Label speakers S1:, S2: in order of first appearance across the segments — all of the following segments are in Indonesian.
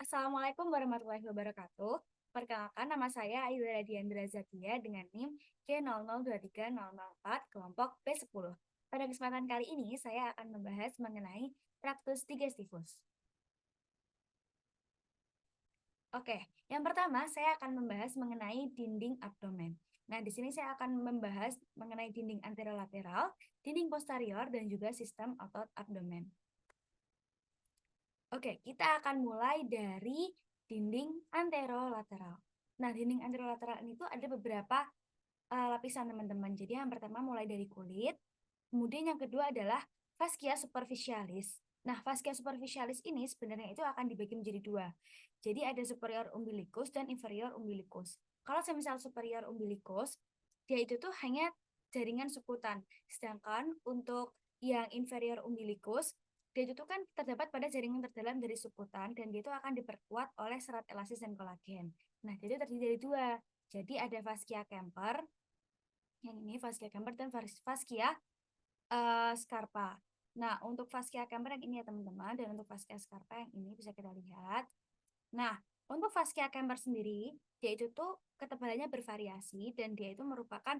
S1: Assalamualaikum warahmatullahi wabarakatuh. Perkenalkan, nama saya Ayu Diandra Zakia dengan NIM K002304 kelompok B10. Pada kesempatan kali ini, saya akan membahas mengenai traktus digestivus. Oke, yang pertama saya akan membahas mengenai dinding abdomen. Nah, di sini saya akan membahas mengenai dinding anterolateral, dinding posterior, dan juga sistem otot abdomen. Oke, kita akan mulai dari dinding anterolateral. Nah, dinding anterolateral ini tuh ada beberapa lapisan teman-teman. Jadi yang pertama mulai dari kulit, kemudian yang kedua adalah fascia superficialis. Nah, fascia superficialis ini sebenarnya itu akan dibagi menjadi dua. Jadi ada superior umbilicus dan inferior umbilicus. Kalau semisal superior umbilicus, dia itu tuh hanya jaringan sukutan. Sedangkan untuk yang inferior umbilicus, dia itu kan terdapat pada jaringan terdalam dari sukutan dan dia itu akan diperkuat oleh serat elastis dan kolagen. Nah, jadi terdiri dari dua. Jadi ada fascia Kemper, yang ini fascia Kemper dan fascia Scarpa. Nah, untuk fascia Kemper yang ini ya teman-teman, dan untuk fascia Scarpa yang ini bisa kita lihat. Nah, untuk fascia Kemper sendiri, dia itu tuh ketebalannya bervariasi dan dia itu merupakan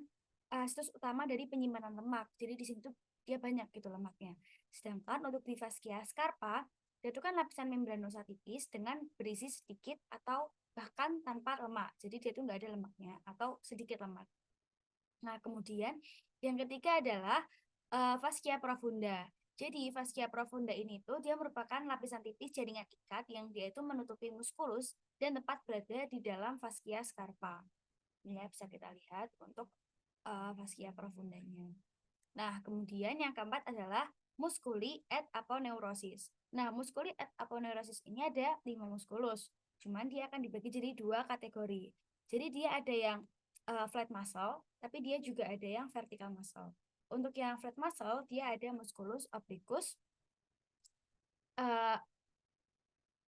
S1: situs utama dari penyimpanan lemak. Jadi di sini tuh dia banyak gitu lemaknya. Sedangkan untuk di fascia Scarpa, dia itu kan lapisan membranosa tipis dengan berisi sedikit atau bahkan tanpa lemak. Jadi dia itu nggak ada lemaknya atau sedikit lemak. Nah, kemudian yang ketiga adalah fascia profunda. Jadi fascia profunda ini tuh dia merupakan lapisan tipis jaringan ikat yang dia itu menutupi muskulus dan tepat berada di dalam fascia scarpa. Ini ya bisa kita lihat untuk fascia profundanya. Nah, kemudian yang keempat adalah musculi et aponeurosis. Nah, musculi et aponeurosis ini ada 5 muskulus. Cuman dia akan dibagi jadi dua kategori. Jadi dia ada yang flat muscle, tapi dia juga ada yang vertical muscle. Untuk yang flat muscle, dia ada musculus obliquus uh,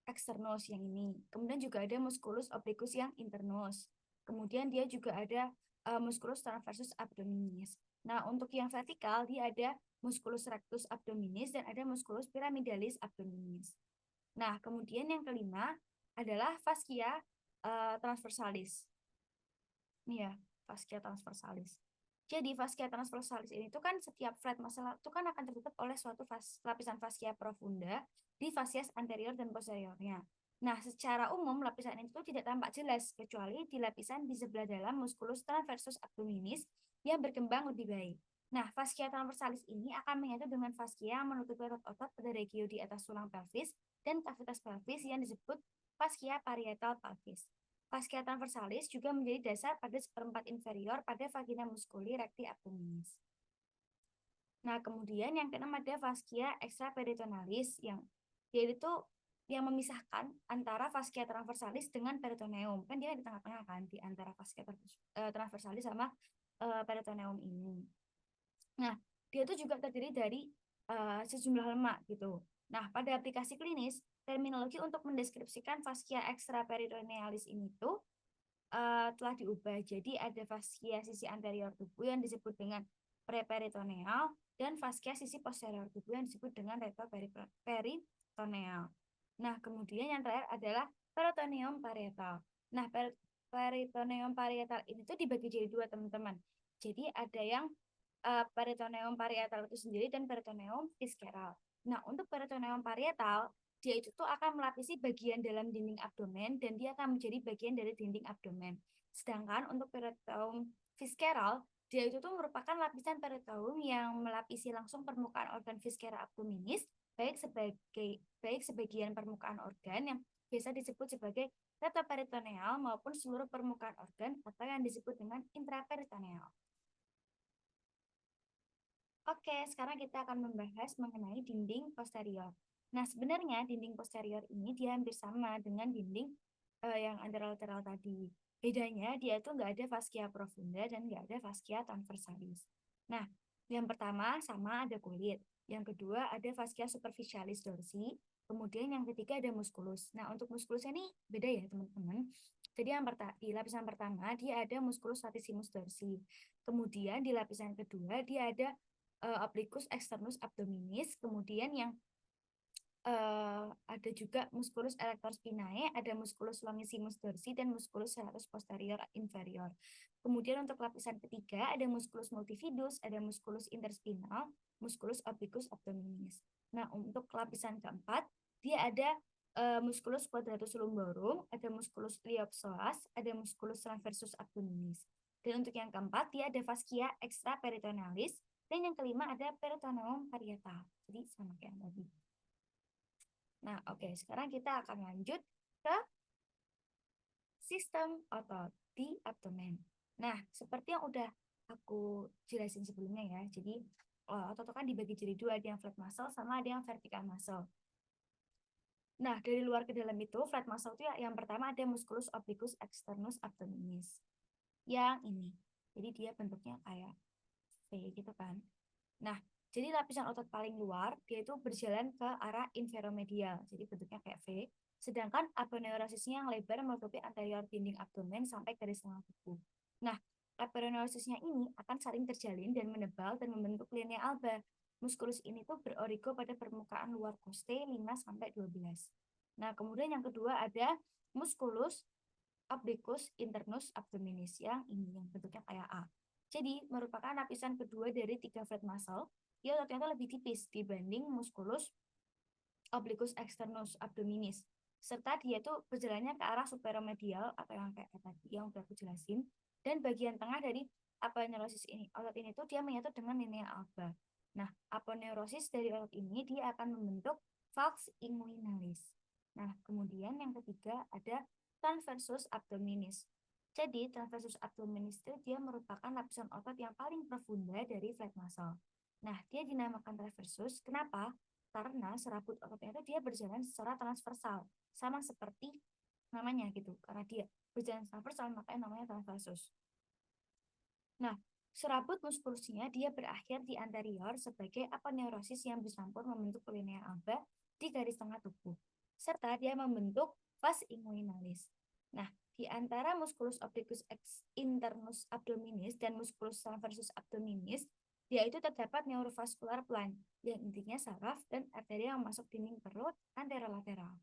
S1: externus yang ini. Kemudian juga ada musculus obliquus yang internus. Kemudian dia juga ada musculus transversus abdominis. Nah, untuk yang vertikal dia ada musculus rectus abdominis dan ada musculus pyramidalis abdominis. Nah, kemudian yang kelima adalah fascia transversalis. Ini ya, fascia transversalis. Jadi fascia transversalis ini tuh kan setiap flat muscle itu kan akan tertutup oleh suatu lapisan fascia profunda di fascias anterior dan posteriornya. Nah, secara umum lapisan ini tuh tidak tampak jelas kecuali di lapisan di sebelah dalam musculus transversus abdominis yang berkembang lebih baik. Nah, fascia transversalis ini akan menyatu dengan fascia yang menutupi otot-otot pada regio di atas tulang pelvis dan kavitas pelvis yang disebut fascia parietal pelvis. Fascia transversalis juga menjadi dasar pada seperempat inferior pada vagina musculi recti abdominis. Nah, kemudian yang keenam ada fascia extraperitonealis yang yaitu yang memisahkan antara fascia transversalis dengan peritoneum. Kan dia di tengah-tengah kan di antara fascia transversalis sama peritoneum ini. Nah, dia itu juga terdiri dari sejumlah lemak gitu. Nah, pada aplikasi klinis, terminologi untuk mendeskripsikan fascia extraperitonealis ini tuh telah diubah. Jadi ada fascia sisi anterior tubuh yang disebut dengan preperitoneal dan fascia sisi posterior tubuh yang disebut dengan retroperitoneal. Nah, kemudian yang terakhir adalah peritoneum parietal. Nah, peritoneum parietal ini tuh dibagi jadi dua, teman-teman. Jadi ada yang peritoneum parietal itu sendiri dan peritoneum visceral. Nah, untuk peritoneum parietal dia itu tuh akan melapisi bagian dalam dinding abdomen dan dia akan menjadi bagian dari dinding abdomen. Sedangkan untuk peritoneum visceral, dia itu tuh merupakan lapisan peritoneum yang melapisi langsung permukaan organ viscera abdominis, baik sebagian permukaan organ yang biasa disebut sebagai retroperitoneal maupun seluruh permukaan organ atau yang disebut dengan intraperitoneal. Oke, sekarang kita akan membahas mengenai dinding posterior. Nah, sebenarnya dinding posterior ini dia hampir sama dengan dinding yang anterolateral tadi. Bedanya dia itu nggak ada fascia profunda dan nggak ada fascia transversalis. Nah, yang pertama sama ada kulit. Yang kedua ada fascia superficialis dorsi. Kemudian yang ketiga ada musculus. Nah, untuk musculusnya ini beda ya teman-teman. Jadi yang di lapisan pertama dia ada musculus latissimus dorsi. Kemudian di lapisan kedua dia ada obliquus externus abdominis, kemudian yang ada juga musculus erector spinae, ada musculus longissimus dorsi, dan musculus serratus posterior inferior. Kemudian untuk lapisan ketiga ada musculus multifidus, ada musculus interspinal, musculus obliquus abdominis. Nah, untuk lapisan keempat dia ada musculus quadratus lumborum, ada musculus iliopsoas, ada musculus transversus abdominis. Dan untuk yang keempat dia ada fascia extraperitonealis, dan yang kelima ada peritoneum parietal. Jadi sama kayak yang tadi. Nah, oke, sekarang kita akan lanjut ke sistem otot di abdomen. Nah, seperti yang udah aku jelasin sebelumnya ya, jadi otot kan dibagi jadi dua, ada yang flat muscle sama ada yang vertical muscle. Nah, dari luar ke dalam itu, flat muscle itu yang pertama ada musculus obliquus externus abdominis. Yang ini. Jadi dia bentuknya kayak V gitu kan. Nah, jadi lapisan otot paling luar, dia itu berjalan ke arah inferomedial. Jadi bentuknya kayak V. Sedangkan aponeurosisnya yang lebar menutupi anterior dinding abdomen sampai garis tengah tubuh. Nah, aponeurosisnya ini akan saling terjalin dan menebal dan membentuk linea alba. Muskulus ini tuh berorigo pada permukaan luar koste 5-12. Nah, kemudian yang kedua ada musculus obliquus internus abdominis yang ini yang bentuknya kayak A. Jadi merupakan lapisan kedua dari 3 flat muscle. Dia ternyata lebih tipis dibanding musculus obliquus externus abdominis. Serta dia tuh berjalannya ke arah superomedial atau yang kayak tadi yang udah aku jelasin. Dan bagian tengah dari aponeurosis ini, otot ini tuh dia menyatu dengan linea alba. Nah, aponeurosis dari otot ini dia akan membentuk falx inguinalis. Nah, kemudian yang ketiga ada transversus abdominis. Jadi, transversus abdominis itu dia merupakan lapisan otot yang paling profunda dari flat muscle. Nah, dia dinamakan transversus. Kenapa? Karena serabut ototnya itu dia berjalan secara transversal, sama seperti namanya gitu. Karena dia berjalan transversal, makanya namanya transversus. Nah, serabut muskulusnya dia berakhir di anterior sebagai aponeurosis yang bercampur membentuk linea alba di garis tengah tubuh. Serta dia membentuk vas inguinalis. Nah, di antara musculus obliquus internus abdominis dan musculus transversus abdominis, dia itu terdapat neurovascular plan yang intinya saraf dan arteri yang masuk dinding perut anterolateral.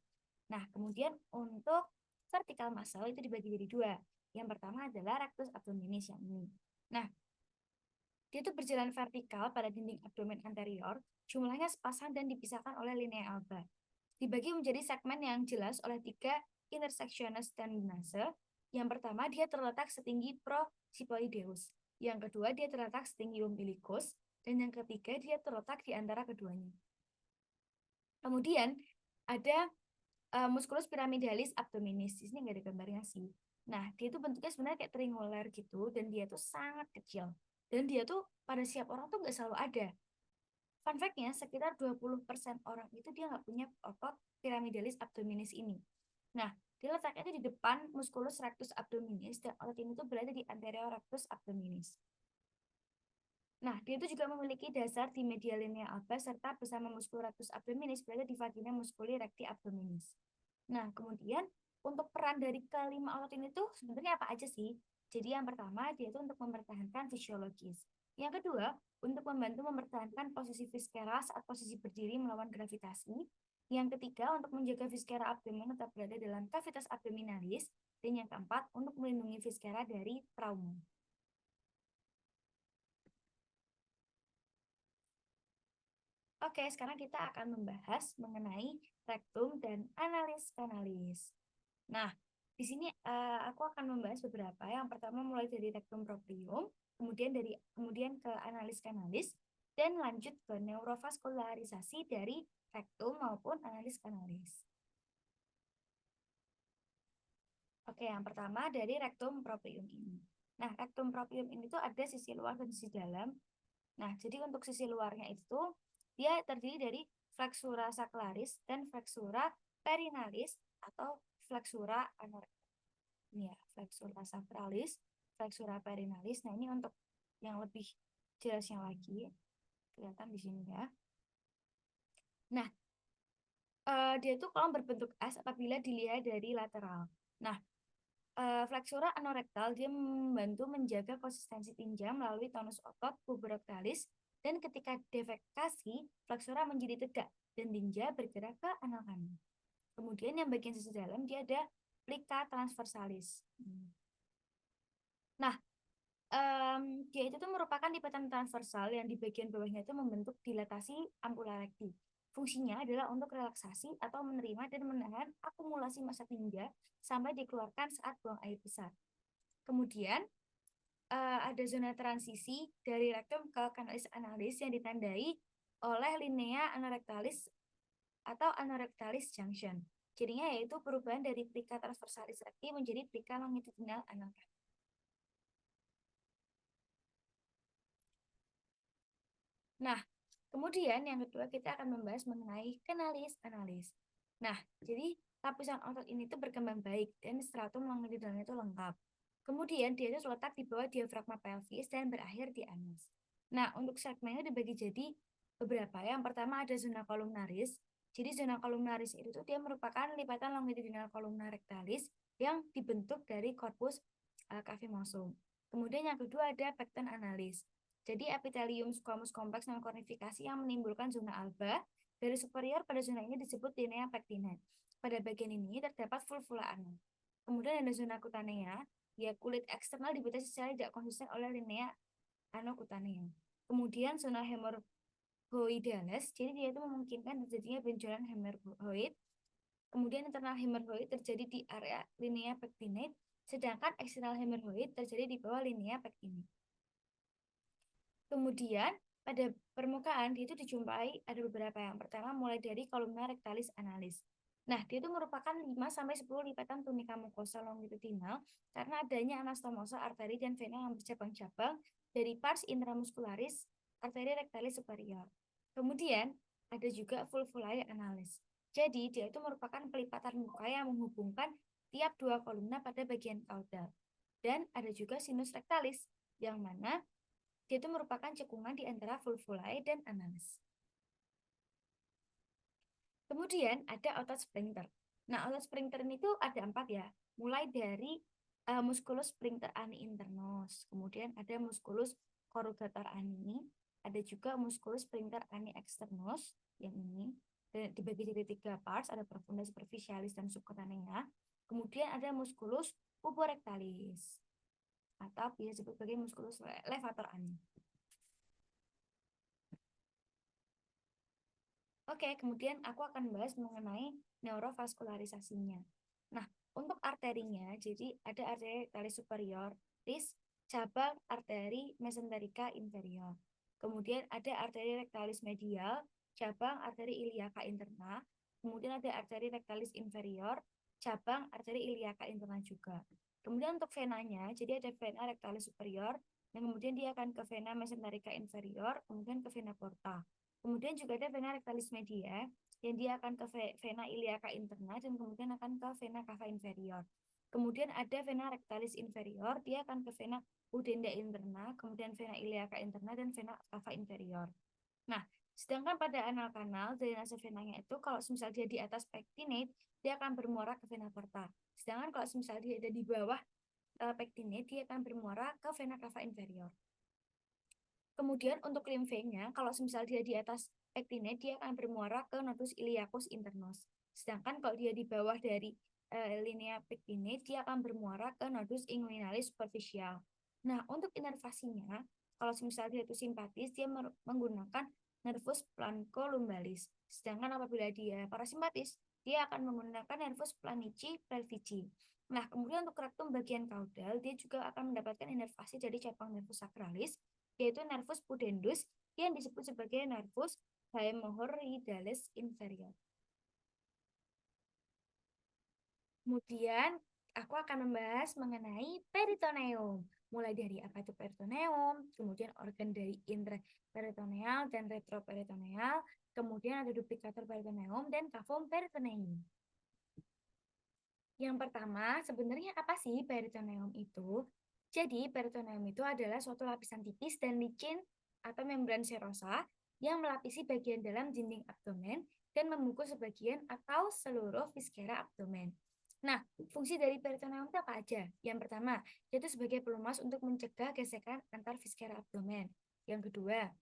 S1: Nah, kemudian untuk vertical muscle itu dibagi jadi dua. Yang pertama adalah rectus abdominis yang ini. Nah, dia itu berjalan vertikal pada dinding abdomen anterior, jumlahnya sepasang dan dipisahkan oleh linea alba. Dibagi menjadi segmen yang jelas oleh 3 intersectiones tendinase. Yang pertama, dia terletak setinggi prosipoideus. Yang kedua, dia terletak setinggi umbilicus. Dan yang ketiga, dia terletak di antara keduanya. Kemudian, ada musculus pyramidalis abdominis. Di sini nggak ada gambarnya sih. Nah, dia itu bentuknya sebenarnya kayak triangular gitu, dan dia tuh sangat kecil. Dan dia tuh pada setiap orang tuh nggak selalu ada. Fun fact-nya, sekitar 20% orang itu dia nggak punya otot pyramidalis abdominis ini. Nah, dia letaknya itu di depan musculus rectus abdominis, dan otot ini tuh berada di anterior rectus abdominis. Nah, dia itu juga memiliki dasar di medial linea alba serta bersama musculus rectus abdominis berada di vagina musculi recti abdominis. Nah, kemudian untuk peran dari kelima otot ini tuh sebenarnya apa aja sih? Jadi yang pertama dia itu untuk mempertahankan fisiologis. Yang kedua, untuk membantu mempertahankan posisi viskera saat posisi berdiri melawan gravitasi. Yang ketiga, untuk menjaga viskera abdomen tetap berada dalam cavitas abdominalis. Dan yang keempat, untuk melindungi viskera dari trauma. Oke, sekarang kita akan membahas mengenai rektum dan analis kanalis. Nah, di sini aku akan membahas beberapa. Yang pertama mulai dari rektum proprium, kemudian ke analis kanalis, dan lanjut ke neurovaskularisasi dari rektum maupun analis kanalis. Oke, yang pertama dari rektum proprium ini. Nah, rektum proprium ini tuh ada sisi luar dan sisi dalam. Nah, jadi untuk sisi luarnya itu dia terdiri dari flexura sacralis dan flexura perinalis atau flexura anorectalis. Ini ya, flexura sacralis, flexura perinalis. Nah, ini untuk yang lebih jelasnya lagi kelihatan di sini ya. Nah, dia itu kolom berbentuk S apabila dilihat dari lateral. Nah, flexura anorektal dia membantu menjaga konsistensi tinja melalui tonus otot puberectalis, dan ketika defekasi flexura menjadi tegak dan tinja bergerak ke anal kanal. Kemudian yang bagian sisi dalam dia ada plica transversalis. Nah, dia itu tuh merupakan lipatan transversal yang di bagian bawahnya itu membentuk dilatasi ampula rekti. Fungsinya adalah untuk relaksasi atau menerima dan menahan akumulasi massa tinja sampai dikeluarkan saat buang air besar. Kemudian ada zona transisi dari rektum ke kanalis analis yang ditandai oleh linea anorectalis atau anorectalis junction. Jadinya yaitu perubahan dari plica transversalis rekti menjadi plica longitudinal anal. Nah, kemudian yang kedua kita akan membahas mengenai kanalis analis. Nah, jadi lapisan otot ini tuh berkembang baik dan stratum longitudinalnya itu lengkap. Kemudian dia itu terletak di bawah diafragma pelvis dan berakhir di anus. Nah, untuk segmennya dibagi jadi beberapa. Yang pertama ada zona columnaris. Jadi zona columnaris itu tuh dia merupakan lipatan longitudinal columna rectalis yang dibentuk dari corpus cavimosum. Kemudian yang kedua ada pecten analis. Jadi epitelium squamous kompleks non kornifikasi yang menimbulkan zona alba dari superior pada zona ini disebut linea pectina. Pada bagian ini terdapat vulvula anal. Kemudian ada zona kutanea, ya kulit eksternal dibatasi secara tidak konsisten oleh linea anokutanea. Kemudian zona hemorrhoidalis, jadi dia itu memungkinkan terjadinya benjolan hemorrhoid. Kemudian internal hemorrhoid terjadi di area linea pectinate, sedangkan eksternal hemorrhoid terjadi di bawah linea pectinate. Kemudian pada permukaan dia itu dijumpai ada beberapa. Yang pertama mulai dari columna rectalis analis. Nah, dia itu merupakan 5 sampai 10 lipatan tunika mukosa longitudinal karena adanya anastomosa arteri dan vena yang bercabang-cabang dari pars intramuscularis arteri rectalis superior. Kemudian ada juga vulvulae analis. Jadi dia itu merupakan pelipatan muka yang menghubungkan tiap dua kolumna pada bagian kaudal. Dan ada juga sinus rectalis yang mana dia itu merupakan cekungan di antara vulvulae dan analis. Kemudian ada otot sphincter. Nah, otot sphincter itu ada 4 ya. Mulai dari musculus sphincter ani internus, kemudian ada musculus corrugator ani, ada juga musculus sphincter ani externus yang ini. Dan dibagi jadi 3 parts, ada profunda, superficialis, dan subcutanea. Kemudian ada musculus puborectalis atau biasa disebut sebagai musculus levator ani. Oke, kemudian aku akan bahas mengenai neurovaskularisasinya. Nah, untuk arterinya, jadi ada arteri rectalis superior, RIS, cabang arteri mesenterica inferior. Kemudian ada arteri rectalis medial, cabang arteri iliaca interna. Kemudian ada arteri rectalis inferior, cabang arteri iliaca interna juga. Kemudian untuk venanya, jadi ada vena rectalis superior, dan kemudian dia akan ke vena mesenterica inferior, kemudian ke vena porta. Kemudian juga ada vena rectalis media yang dia akan ke vena iliaca interna dan kemudian akan ke vena cava inferior. Kemudian ada vena rectalis inferior, dia akan ke vena pudenda interna, kemudian vena iliaca interna dan vena cava inferior. Nah, sedangkan pada anal kanal drainase venanya itu kalau misal dia di atas pectinate, dia akan bermuara ke vena porta. Sedangkan kalau misal dia ada di bawah pectinate, dia akan bermuara ke vena cava inferior. Kemudian untuk limfenya, kalau misal dia di atas pectinate, dia akan bermuara ke nodus iliacus internus. Sedangkan kalau dia di bawah dari linea pectinate, dia akan bermuara ke nodus inguinalis superficial. Nah, untuk inervasinya, kalau misal dia itu simpatis, dia menggunakan nervus plancolumbalis. Sedangkan apabila dia parasimpatis, dia akan menggunakan nervus planici pelvici. Nah, kemudian untuk rektum bagian kaudal, dia juga akan mendapatkan inervasi dari cabang nervus sacralis, yaitu nervus pudendus yang disebut sebagai nervus hemorrhoidalis inferior. Kemudian aku akan membahas mengenai peritoneum. Mulai dari apa itu peritoneum, kemudian organ dari intraperitoneal dan retroperitoneal, kemudian ada duplikator peritoneum dan cavum peritoneum. Yang pertama, sebenarnya apa sih peritoneum itu? Jadi, peritoneum itu adalah suatu lapisan tipis dan licin atau membran serosa yang melapisi bagian dalam dinding abdomen dan membungkus sebagian atau seluruh viskera abdomen. Nah, fungsi dari peritoneum itu apa aja? Yang pertama, yaitu sebagai pelumas untuk mencegah gesekan antar viskera abdomen. Yang kedua,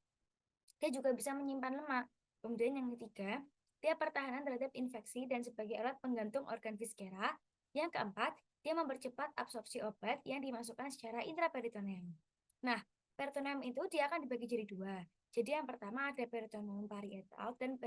S1: dia juga bisa menyimpan lemak. Kemudian yang ketiga, dia pertahanan terhadap infeksi dan sebagai alat penggantung organ viskera. Yang keempat, dia mempercepat absorpsi obat yang dimasukkan secara intraperitoneum. Nah, peritoneum itu dia akan dibagi jadi dua. Jadi yang pertama ada peritoneum parietal dan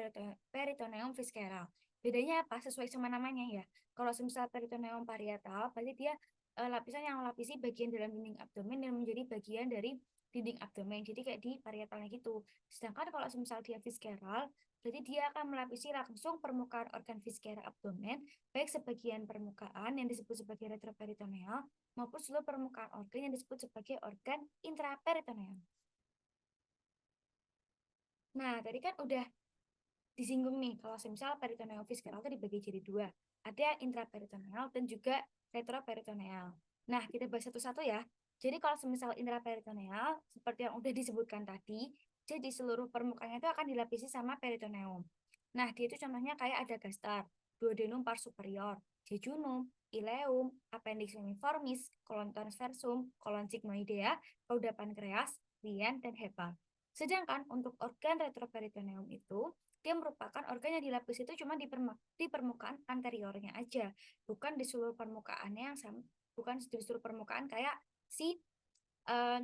S1: peritoneum visceral. Bedanya apa? Sesuai sama namanya ya. Kalau semisal peritoneum parietal, berarti dia lapisan yang melapisi bagian dalam dinding abdomen dan menjadi bagian dari dinding abdomen. Jadi kayak di parietalnya gitu. Sedangkan kalau semisal dia visceral, berarti dia akan melapisi langsung permukaan organ viskera abdomen, baik sebagian permukaan yang disebut sebagai retroperitoneal maupun seluruh permukaan organ yang disebut sebagai organ intraperitoneal. Nah, tadi kan udah disinggung nih kalau misal peritoneal visceral itu dibagi jadi dua. Ada intraperitoneal dan juga retroperitoneal. Nah, kita bahas satu-satu ya. Jadi kalau semisal intraperitoneal, seperti yang udah disebutkan tadi, jadi seluruh permukaannya itu akan dilapisi sama peritoneum. Nah, dia itu contohnya kayak ada gaster, duodenum pars superior, jejunum, ileum, appendix uniformis, kolon transversum, kolon sigmoidea, cauda pankreas, lien, dan hepa. Sedangkan untuk organ retroperitoneum itu dia merupakan organ yang dilapisi itu cuma di permukaan anteriornya aja, bukan di seluruh permukaannya yang sama, bukan di seluruh permukaan kayak si eh,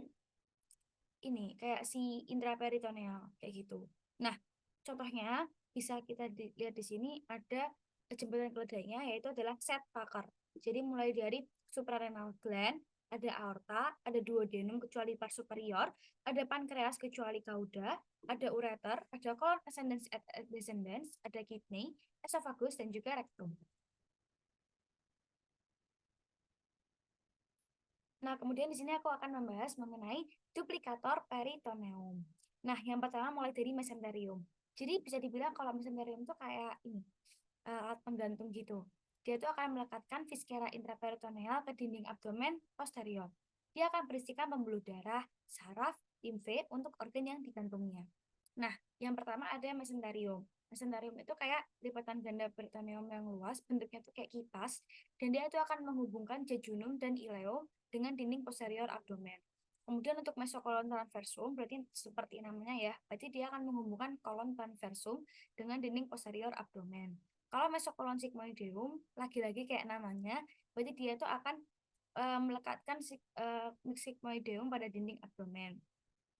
S1: ini kayak si intraperitoneal kayak gitu. Nah, contohnya bisa kita lihat di sini ada jembatan keledainya yaitu adalah set Parker. Jadi mulai dari suprarenal gland, ada aorta, ada duodenum kecuali pars superior, ada pankreas kecuali cauda, ada ureter, ada colon ascendens et descendens, ada kidney, esophagus dan juga rectum. Nah, kemudian di sini aku akan membahas mengenai duplikator peritoneum. Nah, yang pertama mulai dari mesenterium. Jadi bisa dibilang kalau mesenterium itu kayak ini, alat penggantung gitu. Dia itu akan melekatkan viskera intraperitoneal ke dinding abdomen posterior. Dia akan berisikan pembuluh darah, saraf, limfe untuk organ yang digantunginya. Nah, yang pertama ada mesenterium. Mesenterium itu kayak lipatan ganda peritoneum yang luas, bentuknya tuh kayak kipas, dan dia itu akan menghubungkan jejunum dan ileum dengan dinding posterior abdomen. Kemudian untuk mesokolon transversum, berarti seperti namanya ya, berarti dia akan menghubungkan kolon transversum dengan dinding posterior abdomen. Kalau mesokolon sigmoideum, lagi-lagi kayak namanya, berarti dia itu akan melekatkan sigmoideum pada dinding abdomen.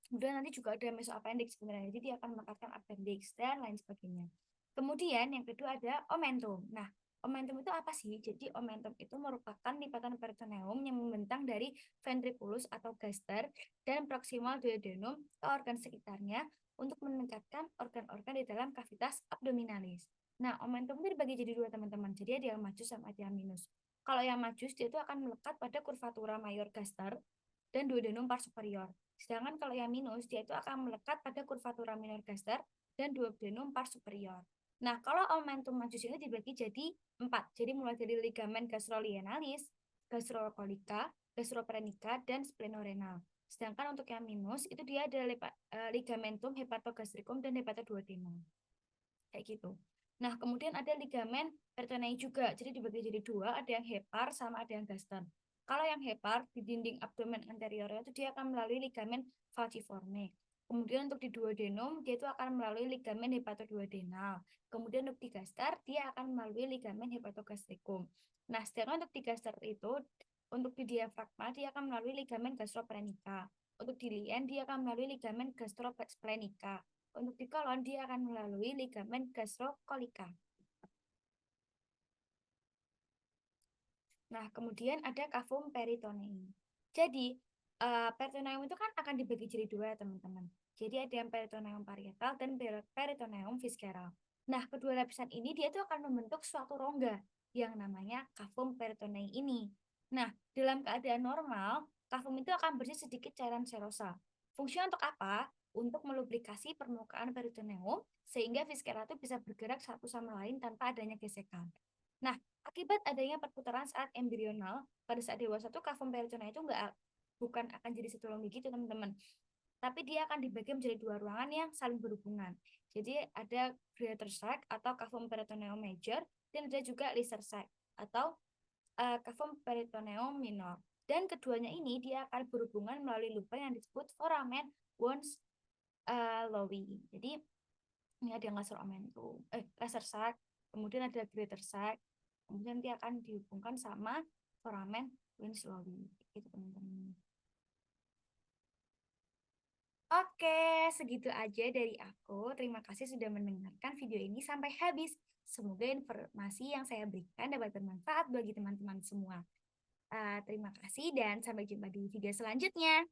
S1: Kemudian nanti juga ada mesoappendix sebenarnya, jadi dia akan melekatkan appendix dan lain sebagainya. Kemudian yang kedua ada omentum. Nah, omentum itu apa sih? Jadi omentum itu merupakan lipatan peritoneum yang membentang dari ventriculus atau gaster dan proximal duodenum ke organ sekitarnya untuk meningkatkan organ-organ di dalam kavitas abdominalis. Nah, omentum itu dibagi jadi dua teman-teman. Jadi ada yang majus sama ada yang minus. Kalau yang majus dia itu akan melekat pada curvatura mayor gaster dan duodenum pars superior. Sedangkan kalau yang minus, dia itu akan melekat pada curvatura minor gaster dan duodenum pars superior. Nah, kalau omentum majus ini dibagi jadi 4. Jadi mulai dari ligamen gastrolienalis, gastrocolica, gastroprenica, dan splenorenal. Sedangkan untuk yang minus, itu dia ada ligamentum hepatogastricum dan hepatoduodenum. Kayak gitu. Nah, kemudian ada ligamen peritoneum juga. Jadi dibagi jadi dua, ada yang hepar sama ada yang gaster. Kalau yang hepar di dinding abdomen anteriornya itu dia akan melalui ligamen falciforme. Kemudian untuk di duodenum dia itu akan melalui ligamen hepatoduodenal. Kemudian untuk di gaster dia akan melalui ligamen hepatogastricum. Nah, sedangkan untuk di gaster itu untuk di diafragma dia akan melalui ligamen gastroprenica. Untuk di lien dia akan melalui ligamen gastroplenica. Untuk di kolon dia akan melalui ligamen gastrokolika. Nah, kemudian ada kavum peritoneum. Jadi, peritoneum itu kan akan dibagi jadi dua, teman-teman. Jadi ada yang peritoneum parietal dan peritoneum visceral. Nah, kedua lapisan ini dia tuh akan membentuk suatu rongga yang namanya kavum peritoneum ini. Nah, dalam keadaan normal, kavum itu akan bersih sedikit cairan serosa. Fungsinya untuk apa? Untuk melubrikasi permukaan peritoneum sehingga viscera itu bisa bergerak satu sama lain tanpa adanya gesekan. Nah, akibat adanya perputaran saat embrional, pada saat dewasa tuh kavum peritoneum itu bukan akan jadi satu longga gitu teman-teman. Tapi dia akan dibagi menjadi dua ruangan yang saling berhubungan. Jadi ada greater sac atau kavum peritoneum major dan ada juga lesser sac atau kavum peritoneum minor. Dan keduanya ini dia akan berhubungan melalui lubang yang disebut foramen Wunsch Lowy. Jadi Ini ada yang laser omentum, laser sac, kemudian ada greater sac, kemudian nanti akan dihubungkan sama foramen Winslowi. Itu teman-teman. Oke, segitu aja dari aku. Terima kasih sudah mendengarkan video ini sampai habis. Semoga informasi yang saya berikan dapat bermanfaat bagi teman-teman semua. Terima kasih dan sampai jumpa di video selanjutnya.